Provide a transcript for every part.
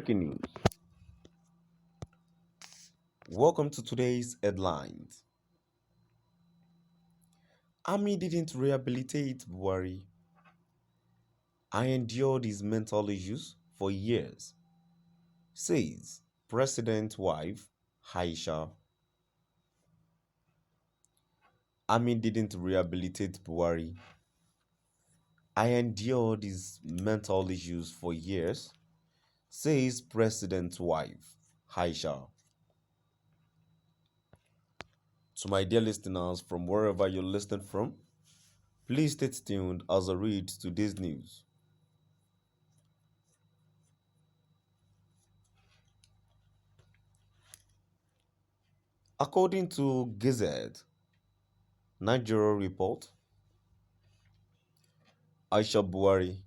Breaking news. Welcome to today's headlines. Ärmy didn't rehabilitate Buhari. I endured his mental issues for years, says President's wife, Aisha. Ärmy didn't rehabilitate Buhari. I endured his mental issues for years, says President's wife, Aisha. To my dear listeners from wherever you're listening from, please stay tuned as I read today's news. According to Gazette, Nigeria report, Aisha Buhari,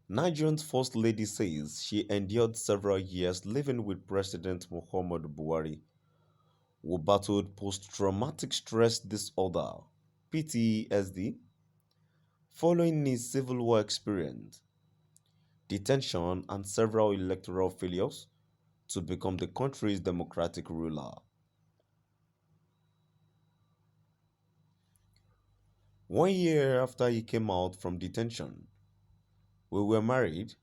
Nigeria's First Lady says she endured several years living with President Muhammadu Buhari, who battled post-traumatic stress disorder (PTSD) following his civil war experience, detention, and several electoral failures to become the country's democratic ruler. 1 year after he came out from detention, we were married.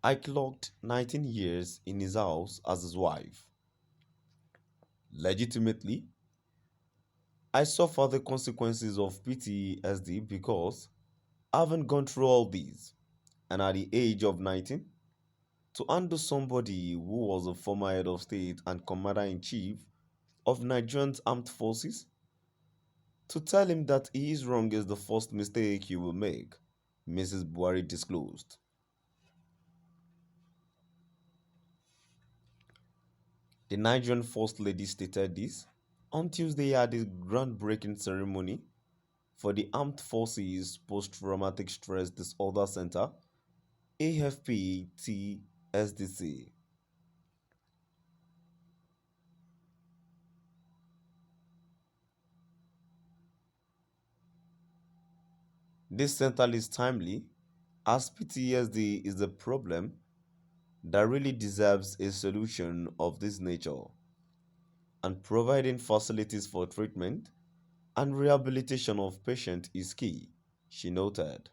I clocked 19 years in his house as his wife. Legitimately, I suffer the consequences of PTSD because I haven't gone through all these, and at the age of 19, to handle somebody who was a former head of state and commander-in-chief of Nigerian armed forces, to tell him that he is wrong is the first mistake you will make, Mrs. Buhari disclosed. The Nigerian First Lady stated this on Tuesday at the groundbreaking ceremony for the Armed Forces Post-Traumatic Stress Disorder Center (AFP-TSDC). This center is timely as PTSD is a problem that really deserves a solution of this nature, and providing facilities for treatment and rehabilitation of patients is key, she noted.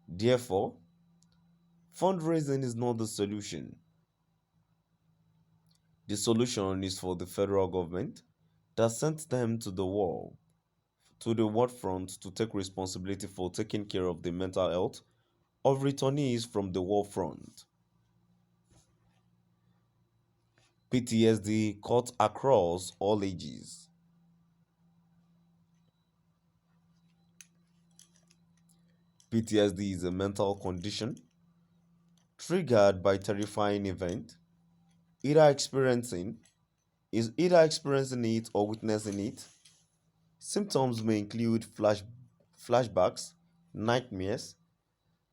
Therefore, fundraising is not the solution. The solution is for the federal government that sent them to the war front to take responsibility for taking care of the mental health of returnees from the war front. PTSD cut across all ages. PTSD is a mental condition triggered by terrifying event, either experiencing either experiencing it or witnessing it. Symptoms may include flashbacks, nightmares,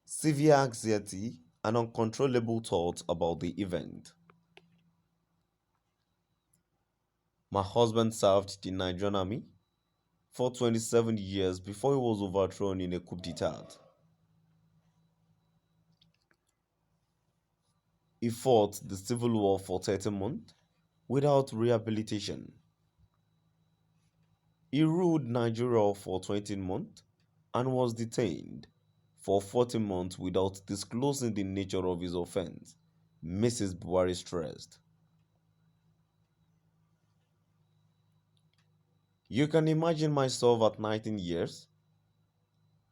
severe anxiety, and uncontrollable thoughts about the event. My husband served the Nigerian army for 27 years before he was overthrown in a coup d'etat. He fought the civil war for 30 months without rehabilitation. He ruled Nigeria for 20 months and was detained for 40 months without disclosing the nature of his offense, Mrs. Buhari stressed. You can imagine myself at 19 years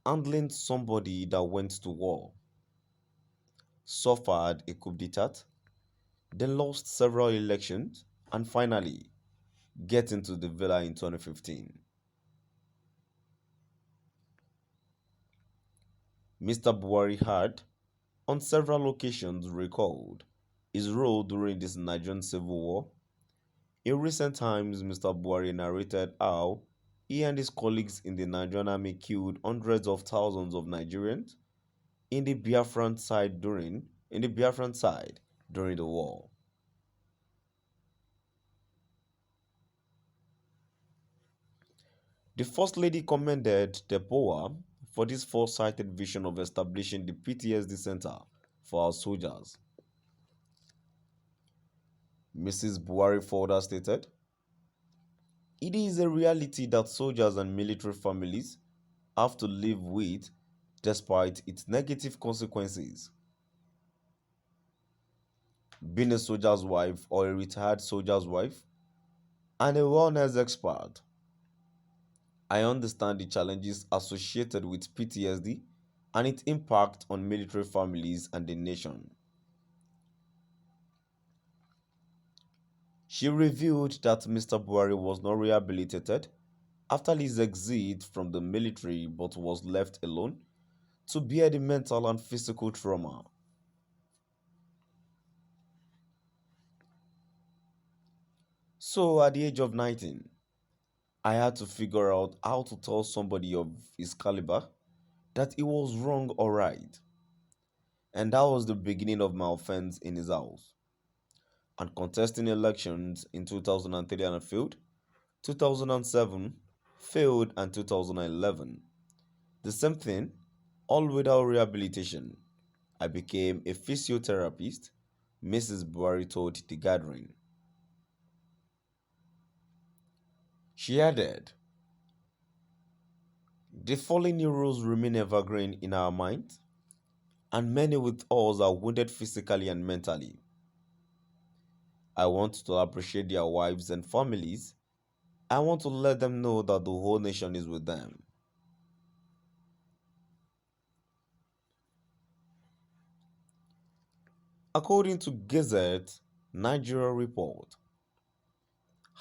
handling somebody that went to war, suffered a coup d'etat, then lost several elections, and finally get into the villa in 2015. Mr. Buhari had, on several occasions, recalled his role during this Nigerian civil war. In recent times, Mr. Buhari narrated how he and his colleagues in the Nigerian army killed hundreds of thousands of Nigerians in the Biafran side during the war. The First Lady commended the POA for this foresighted vision of establishing the PTSD Center for our soldiers. Mrs. Buhari further stated, "It is a reality that soldiers and military families have to live with despite its negative consequences. Being a soldier's wife or a retired soldier's wife and a wellness expert, I understand the challenges associated with PTSD and its impact on military families and the nation." She revealed that Mr. Buhari was not rehabilitated after his exit from the military but was left alone to bear the mental and physical trauma. So, at the age of 19, I had to figure out how to tell somebody of his caliber that he was wrong or right. And that was the beginning of my offense in his house. And contesting elections in 2003 and I failed, 2007 failed, and 2011. The same thing, all without rehabilitation. I became a physiotherapist, Mrs. Buhari told the gathering. She added, "The fallen heroes remain evergreen in our minds, and many with us are wounded physically and mentally. I want to appreciate their wives and families. I want to let them know that the whole nation is with them." According to Gazette Nigeria report,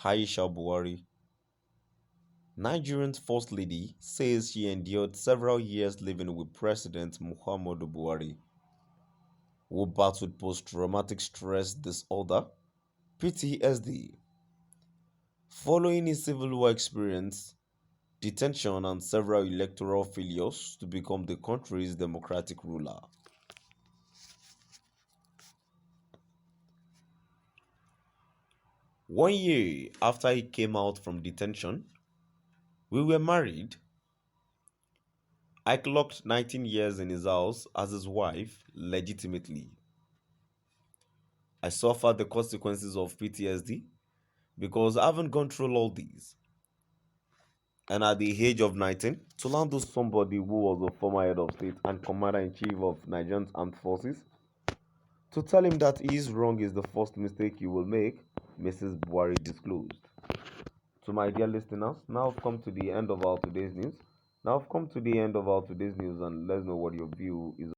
Aisha Buhari, Nigerian First Lady, says she endured several years living with President Muhammadu Buhari, who battled post-traumatic stress disorder (PTSD) following his civil war experience, detention, and several electoral failures to become the country's democratic ruler. One year after he came out from detention, we were married. I clocked 19 years in his house as his wife legitimately. I suffered the consequences of PTSD because I haven't gone through all these. And at the age of 19, to land with somebody who was a former head of state and commander-in-chief of Nigerian armed forces, to tell him that he is wrong is the first mistake you will make, Mrs. Buhari disclosed. To my dear listeners, now I've come to the end of our today's news. And let's know what your view is